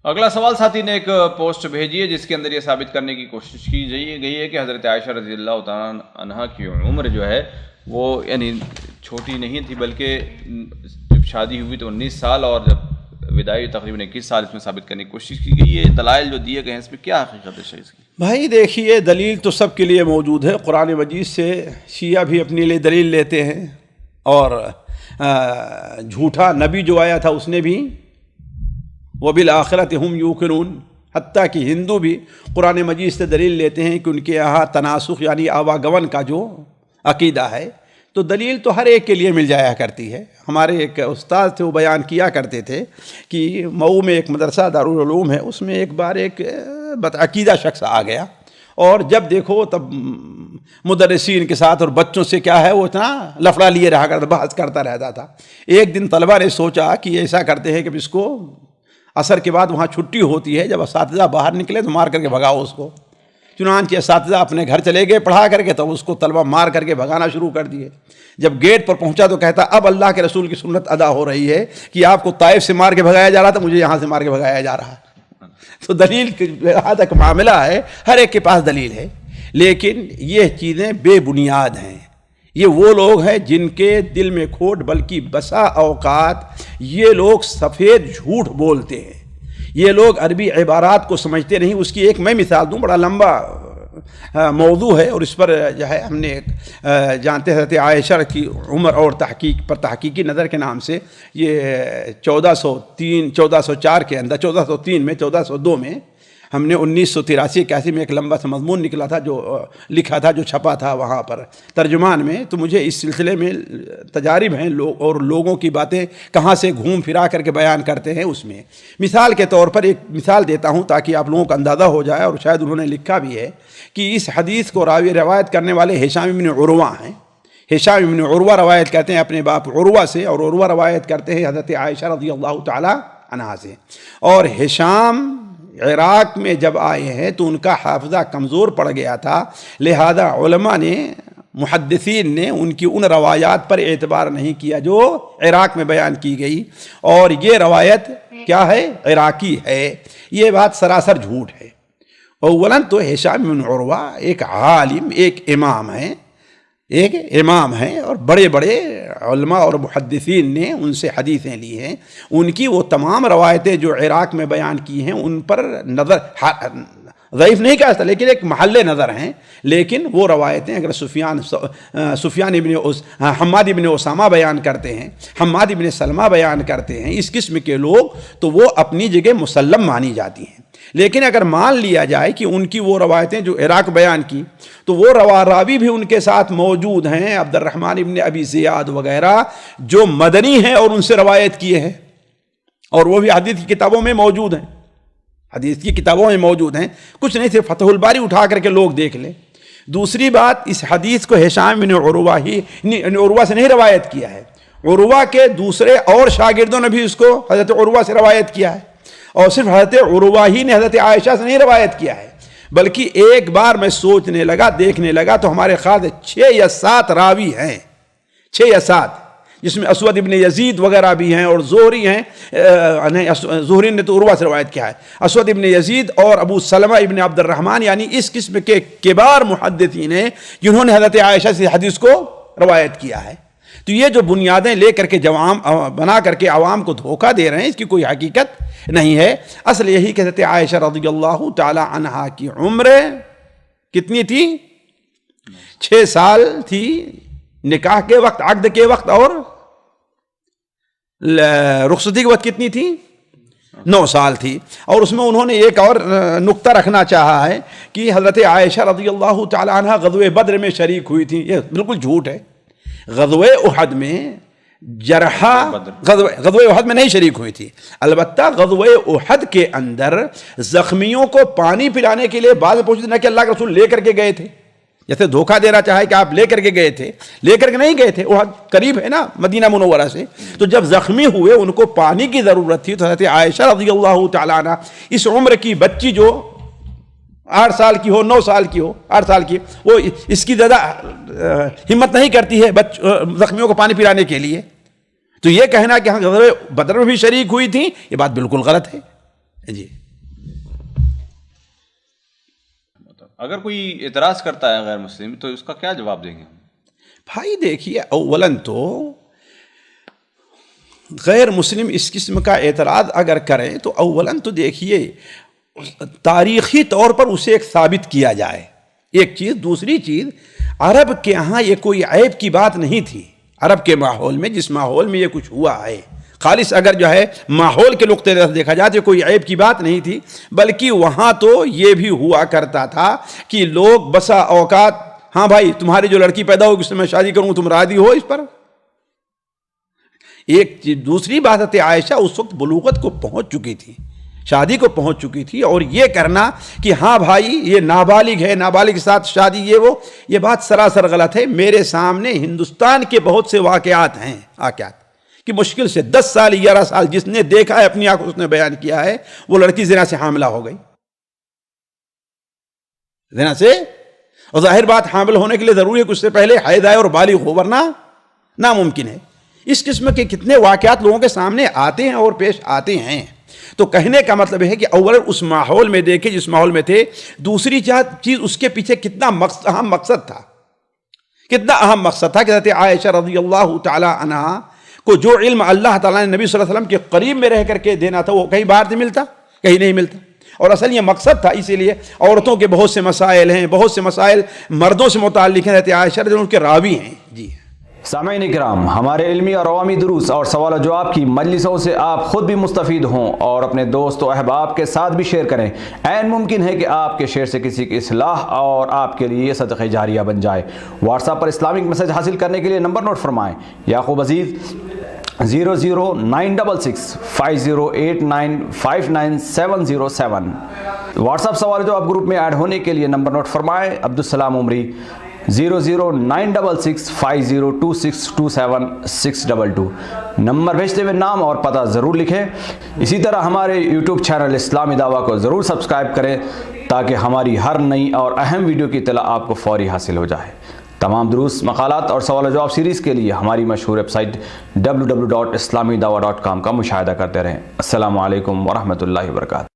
اگلا سوال ساتھی نے ایک پوسٹ بھیجی ہے جس کے اندر یہ ثابت کرنے کی کوشش کی گئی ہے کہ حضرت عائشہ رضی اللہ تعالیٰ عنہا کی عمر جو ہے وہ یعنی چھوٹی نہیں تھی، بلکہ جب شادی ہوئی تو 19 سال اور جب وداعی تقریباً 21 سال اس میں ثابت کرنے کی کوشش کی گئی. یہ دلائل جو دیے گئے ہیں اس میں کیا حقیقت ہے اس کی؟ بھائی دیکھیے، دلیل تو سب کے لیے موجود ہے. قرآن مجید سے شیعہ بھی اپنے لیے دلیل لیتے ہیں، اور جھوٹا نبی جو آیا تھا اس نے بھی وَبِالْآخِرَةِ هُمْ يُوقِنُونَ، حتیٰ کہ ہندو بھی قرآن مجید سے دلیل لیتے ہیں کہ ان کے یہاں تناسخ یعنی آواگمن کا جو عقیدہ ہے، تو دلیل تو ہر ایک کے لیے مل جایا کرتی ہے. ہمارے ایک استاد تھے، وہ بیان کیا کرتے تھے کہ مئو میں ایک مدرسہ دارالعلوم ہے، اس میں ایک بار ایک عقیدہ شخص آ گیا، اور جب دیکھو تب مدرسین کے ساتھ اور بچوں سے کیا ہے وہ اتنا لفڑا لیے رہا کرتا، بحث کرتا رہتا تھا. ایک دن طلبہ نے سوچا کہ ایسا کرتے ہیں کہ اس کو عصر کے بعد وہاں چھٹی ہوتی ہے، جب اساتذہ باہر نکلے تو مار کر کے بھگاؤ اس کو. چنانچہ اساتذہ اپنے گھر چلے گئے پڑھا کر کے، تب اس کو طلبہ مار کر کے بھگانا شروع کر دیے. جب گیٹ پر پہنچا تو کہتا اب اللہ کے رسول کی سنت ادا ہو رہی ہے کہ آپ کو طائف سے مار کے بھگایا جا رہا تھا، مجھے یہاں سے مار کے بھگایا جا رہا ہے. تو دلیل جہاں تک معاملہ ہے ہر ایک کے پاس دلیل ہے، لیکن یہ چیزیں بے بنیاد ہیں. یہ وہ لوگ ہیں جن کے دل میں کھوٹ، بلکہ بسا اوقات یہ لوگ سفید جھوٹ بولتے ہیں. یہ لوگ عربی عبارات کو سمجھتے نہیں. اس کی ایک میں مثال دوں، بڑا لمبا موضوع ہے، اور اس پر جو ہے ہم نے جانتے حضرت عائشہ کی عمر اور تحقیق پر تحقیقی نظر کے نام سے یہ 1404 کے اندر 1403 میں 1402 میں ہم نے 1983-81 میں ایک لمبا سا مضمون نکلا تھا، جو لکھا تھا، جو چھپا تھا وہاں پر ترجمان میں. تو مجھے اس سلسلے میں تجارب ہیں اور لوگوں کی باتیں کہاں سے گھوم پھرا کر کے بیان کرتے ہیں. اس میں مثال کے طور پر ایک مثال دیتا ہوں تاکہ آپ لوگوں کو اندازہ ہو جائے، اور شاید انہوں نے لکھا بھی ہے کہ اس حدیث کو راوی روایت کرنے والے ہشام بن عروہ ہیں. ہشام بن عروہ روایت کرتے ہیں اپنے باپ عروہ سے، اور عروہ روایت کرتے ہیں حضرت عائشہ رضی اللہ تعالی عنہا سے. اور ہشام عراق میں جب آئے ہیں تو ان کا حافظہ کمزور پڑ گیا تھا، لہذا علماء نے، محدثین نے ان کی ان روایات پر اعتبار نہیں کیا جو عراق میں بیان کی گئی، اور یہ روایت کیا ہے؟ عراقی ہے. یہ بات سراسر جھوٹ ہے. اولاً تو ہشام بن عروہ ایک عالم، ایک امام ہیں، اور بڑے بڑے علماء اور محدثین نے ان سے حدیثیں لی ہیں. ان کی وہ تمام روایتیں جو عراق میں بیان کی ہیں ان پر نظر ضعیف نہیں کہا، لیکن ایک محل نظر ہیں. لیکن وہ روایتیں اگر حماد ابن اسامہ بیان کرتے ہیں، حماد ابن سلمہ بیان کرتے ہیں، اس قسم کے لوگ، تو وہ اپنی جگہ مسلم مانی جاتی ہیں. لیکن اگر مان لیا جائے کہ ان کی وہ روایتیں جو عراق بیان کی، تو وہ راوی بھی ان کے ساتھ موجود ہیں، عبد الرحمن ابن ابی زیاد وغیرہ، جو مدنی ہیں اور ان سے روایت کیے ہیں، اور وہ بھی حدیث کی کتابوں میں موجود ہیں. حدیث کی کتابوں میں موجود ہیں. کچھ نہیں، صرف فتح الباری اٹھا کر کے لوگ دیکھ لیں. دوسری بات، اس حدیث کو ہشام بن عروہ سے نہیں روایت کیا ہے، عروہ کے دوسرے اور شاگردوں نے بھی اس کو حضرت عروہ سے روایت کیا ہے، اور صرف حضرت عروہ ہی نے حضرت عائشہ سے نہیں روایت کیا ہے. بلکہ ایک بار میں سوچنے لگا، دیکھنے لگا، تو ہمارے خیال سے 6 یا 7 راوی ہیں، 6 یا 7، جس میں اسود ابن یزید وغیرہ بھی ہیں، اور زہری ہیں. زہری نے تو عروہ سے روایت کیا ہے. اسود ابن یزید اور ابو سلمہ ابن عبد الرحمن، یعنی اس قسم کے کبار محدثین ہیں جنہوں نے حضرت عائشہ سے حدیث کو روایت کیا ہے. تو یہ جو بنیادیں لے کر کے بنا کر کے عوام کو دھوکہ دے رہے ہیں، اس کی کوئی حقیقت نہیں ہے. اصل یہی کہ حضرت عائشہ رضی اللہ تعالی عنہا کی عمر کتنی تھی؟ 6 سال تھی نکاح کے وقت، عقد کے وقت، اور رخصتی کے وقت کتنی تھی؟ 9 سال تھی. اور اس میں انہوں نے ایک اور نقطہ رکھنا چاہا ہے کہ حضرت عائشہ رضی اللہ تعالی عنہا غزوہ بدر میں شریک ہوئی تھی. یہ بالکل جھوٹ ہے. غزوہ احد میں غزوہ احد میں نہیں شریک ہوئی تھی. البتہ غزوہ احد کے اندر زخمیوں کو پانی پلانے کے لیے بعض پوچھتے نہ کہ اللہ کے رسول لے کر کے گئے تھے، جیسے دھوکہ دینا چاہے کہ آپ لے کر کے گئے تھے، لے کر کے نہیں گئے تھے. احد قریب ہے نا مدینہ منورہ سے. تو جب زخمی ہوئے ان کو پانی کی ضرورت تھی، تو حضرت عائشہ رضی اللہ تعالی عنہ اس عمر کی بچی جو 8 سال کی ہو، 9 سال کی ہو، 8 سال کی، وہ اس کی زیادہ ہمت نہیں کرتی ہے زخمیوں کو پانی پلانے کے لیے. تو یہ کہنا کہ ہم غزوہ بدر میں بھی شریک ہوئی تھی، یہ بات بالکل غلط ہے. جی اگر کوئی اعتراض کرتا ہے غیر مسلم تو اس کا کیا جواب دیں گے؟ بھائی دیکھیے، اولاً تو غیر مسلم اس قسم کا اعتراض اگر کریں تو اولاً تو دیکھیے تاریخی طور پر اسے ایک ثابت کیا جائے، ایک چیز۔ دوسری چیز، عرب کے ہاں یہ کوئی عیب کی بات نہیں تھی۔ عرب کے ماحول میں، جس ماحول میں یہ کچھ ہوا ہے، خالص اگر جو ہے ماحول کے نقطے نظر دیکھا جائے تو کوئی عیب کی بات نہیں تھی، بلکہ وہاں تو یہ بھی ہوا کرتا تھا کہ لوگ بسا اوقات، ہاں بھائی تمہاری جو لڑکی پیدا ہوگی اس سے میں شادی کروں، تم راضی ہو اس پر؟ ایک چیز۔ دوسری بات ہے، عائشہ اس وقت بلوغت کو پہنچ چکی تھی، شادی کو پہنچ چکی تھی، اور یہ کرنا کہ ہاں بھائی یہ نابالغ ہے، نابالغ کے ساتھ شادی، یہ بات سراسر غلط ہے۔ میرے سامنے ہندوستان کے بہت سے واقعات ہیں، کہ مشکل سے 10 سال 11 سال جس نے دیکھا ہے اپنی آنکھوں، اس نے بیان کیا ہے، وہ لڑکی زنا سے حاملہ ہو گئی، زنا سے۔ اور ظاہر بات، حامل ہونے کے لیے ضروری ہے کہ اس سے پہلے حیض آئے اور بالغ ہو، ورنہ ناممکن ہے۔ اس قسم کے کتنے واقعات لوگوں کے سامنے آتے ہیں اور پیش آتے ہیں۔ تو کہنے کا مطلب ہے کہ اولا اس ماحول میں دیکھیں جس ماحول میں تھے، دوسری چیز اس کے پیچھے کتنا اہم مقصد تھا، کتنا اہم مقصد تھا کہ حضرت عائشہ رضی اللہ تعالی عنہا کو جو علم اللہ تعالیٰ نے نبی صلی اللہ علیہ وسلم کے قریب میں رہ کر کے دینا تھا، وہ کہیں باہر سے ملتا، کہیں نہیں ملتا، اور اصل یہ مقصد تھا۔ اسی لیے عورتوں کے بہت سے مسائل ہیں، بہت سے مسائل مردوں سے متعلق ہیں، حضرت عائشہ رضی اللہ عنہا ان کے راوی ہیں۔ جی سامعین کرام، ہمارے علمی اور عوامی دروس اور سوال و جواب کی مجلسوں سے آپ خود بھی مستفید ہوں اور اپنے دوست و احباب کے ساتھ بھی شیئر کریں۔ عین ممکن ہے کہ آپ کے شیئر سے کسی کی اصلاح اور آپ کے لیے صدقہ جاریہ بن جائے۔ واٹس ایپ پر اسلامک میسج حاصل کرنے کے لیے نمبر نوٹ فرمائیں: یعقوب عزیز 00966 5089 59707۔ واٹس ایپ سوال جو آپ گروپ میں ایڈ ہونے کے لیے نمبر نوٹ فرمائیں: عبدالسلام عمری 00966 502627 622۔ نمبر بھیجتے ہوئے نام اور پتہ ضرور لکھیں۔ اسی طرح ہمارے یوٹیوب چینل اسلامی دعویٰ کو ضرور سبسکرائب کریں تاکہ ہماری ہر نئی اور اہم ویڈیو کی اطلاع آپ کو فوری حاصل ہو جائے۔ تمام دروس، مقالات اور سوال و جواب سیریز کے لیے ہماری مشہور ویب سائٹ www.islamidawah.com کا مشاہدہ کرتے رہیں۔ السلام علیکم ورحمۃ اللہ وبرکاتہ۔